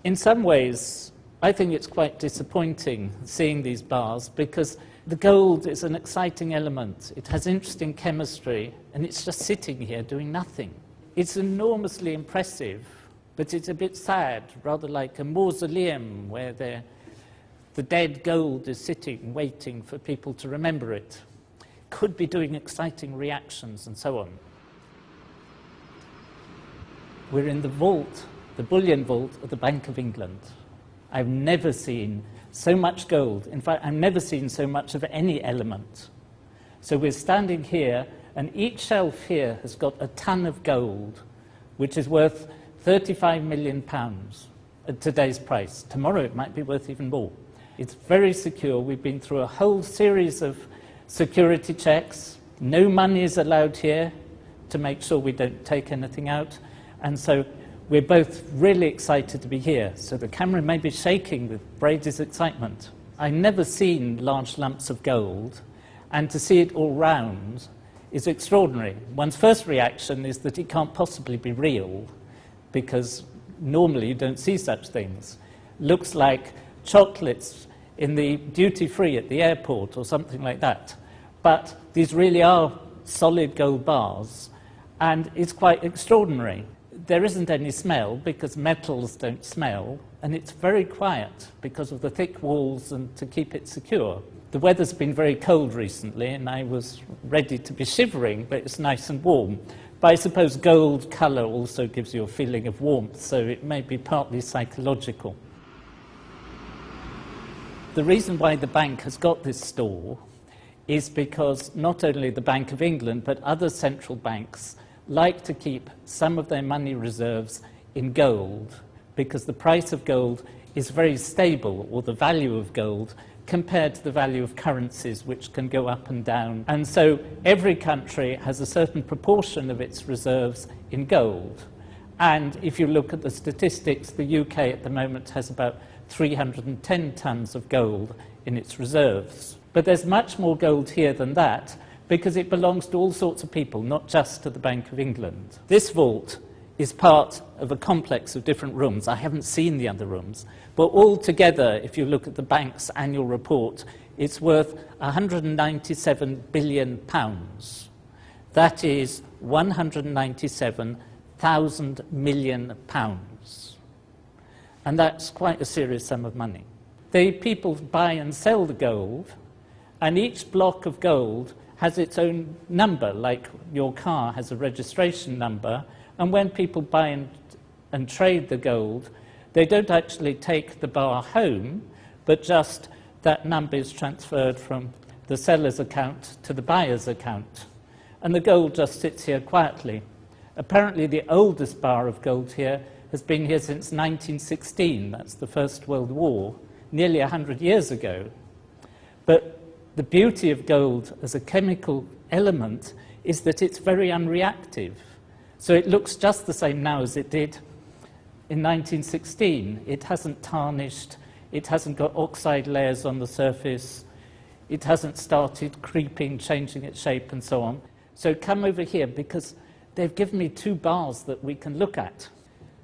In some ways, I think it's quite disappointing seeing these bars because the gold is an exciting element. It has interesting chemistry, and it's just sitting here doing nothing. It's enormously impressive, but it's a bit sad, rather like a mausoleum where the dead gold is sitting, waiting for people to remember it. Could be doing exciting reactions and so on. We're in the vault, the bullion vault of the Bank of England. I've never seen so much gold. In fact, I've never seen so much of any element. So we're standing here, and each shelf here has got a ton of gold, which is worth £35 million at today's price. Tomorrow it might be worth even more. It's very secure. We've been through a whole series of security checks. No money is allowed here to make sure we don't take anything out. And so we're both really excited to be here. So the camera may be shaking with Brady's excitement. I've never seen large lumps of gold, and to see it all round is extraordinary. One's first reaction is that it can't possibly be real, because normally you don't see such things. Looks like chocolates in the duty-free at the airport or something like that. But these really are solid gold bars, and it's quite extraordinary. There isn't any smell because metals don't smell, and it's very quiet because of the thick walls and to keep it secure. The weather's been very cold recently, and I was ready to be shivering, but it's nice and warm. But I suppose gold colour also gives you a feeling of warmth, so it may be partly psychological. The reason why the bank has got this store is because not only the Bank of England, but other central banks like to keep some of their money reserves in gold, because the price of gold is very stable, or the value of gold, compared to the value of currencies, which can go up and down. And so every country has a certain proportion of its reserves in gold. And if you look at the statistics, the UK at the moment has about 310 tons of gold in its reserves. But there's much more gold here than that, because it belongs to all sorts of people, not just to the Bank of England. This vault is part of a complex of different rooms. I haven't seen the other rooms, but all together, if you look at the bank's annual report, it's worth £197 billion. That is £197,000 million. And that's quite a serious sum of money. The people buy and sell the gold, and each block of gold has its own number, like your car has a registration number. And when people buy and trade the gold, they don't actually take the bar home, but just that number is transferred from the seller's account to the buyer's account. And the gold just sits here quietly. Apparently the oldest bar of gold here has been here since 1916. That's the First World War, nearly 100 years ago. But the beauty of gold as a chemical element is that it's very unreactive. So it looks just the same now as it did in 1916. It hasn't tarnished, it hasn't got oxide layers on the surface, it hasn't started creeping, changing its shape and so on. So come over here, because they've given me two bars that we can look at.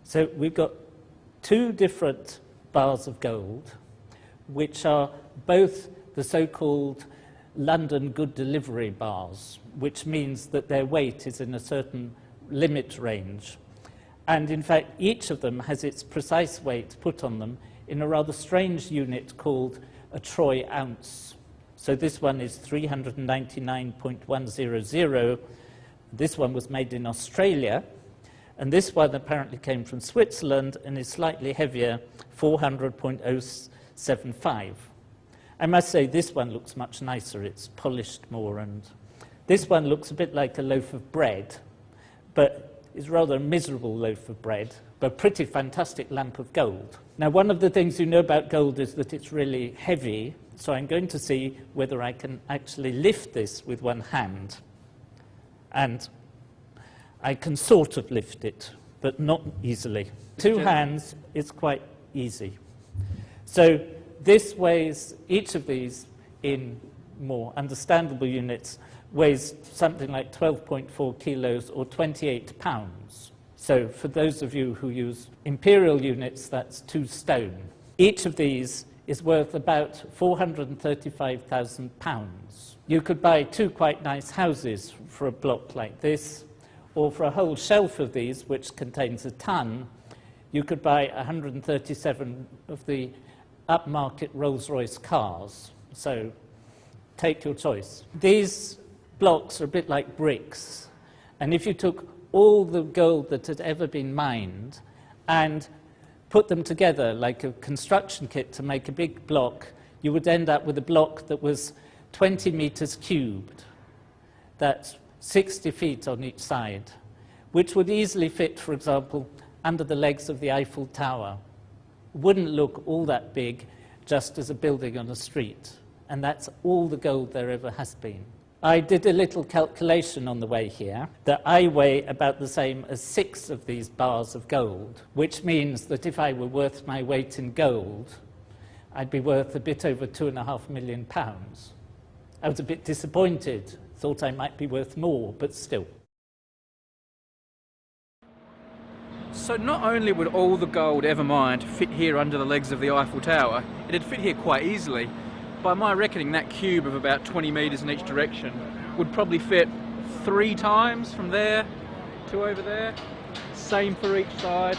So we've got two different bars of gold, which are both the so-called London Good Delivery bars, which means that their weight is in a certain limit range. And in fact, each of them has its precise weight put on them in a rather strange unit called a troy ounce. So this one is 399.100. This one was made in Australia, and this one apparently came from Switzerland and is slightly heavier, 400.075. I must say this one looks much nicer. It's polished more, and this one looks a bit like a loaf of bread, but it's rather a miserable loaf of bread, but a pretty fantastic lump of gold. Now, one of the things you know about gold is that it's really heavy, so I'm going to see whether I can actually lift this with one hand. And I can sort of lift it, but not easily. Two hands, it's quite easy. So this weighs, each of these in more understandable units, weighs something like 12.4 kilos or 28 pounds. So for those of you who use imperial units, that's 2 stone. Each of these is worth about £435,000. You could buy 2 quite nice houses for a block like this, or for a whole shelf of these, which contains a ton, you could buy 137 of the upmarket Rolls-Royce cars. So take your choice. These blocks are a bit like bricks, and if you took all the gold that had ever been mined and put them together like a construction kit to make a big block, you would end up with a block that was 20 meters cubed. That's 60 feet on each side, which would easily fit, for example, under the legs of the Eiffel Tower. Wouldn't look all that big just as a building on a street. And that's all the gold there ever has been. I did a little calculation on the way here that I weigh about the same as 6 of these bars of gold, which means that if I were worth my weight in gold, I'd be worth a bit over £2.5 million. I was a bit disappointed, thought I might be worth more, but still. So not only would all the gold ever mined fit here under the legs of the Eiffel Tower, it'd fit here quite easily. By my reckoning, that cube of about 20 metres in each direction would probably fit 3 times from there to over there. Same for each side.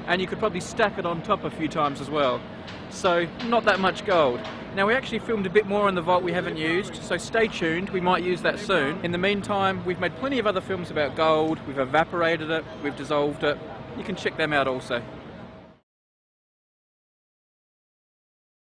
And you could probably stack it on top a few times as well. So not that much gold. Now we actually filmed a bit more on the vault we haven't used, so stay tuned, we might use that soon. In the meantime, we've made plenty of other films about gold, we've evaporated it, we've dissolved it. You can check them out also.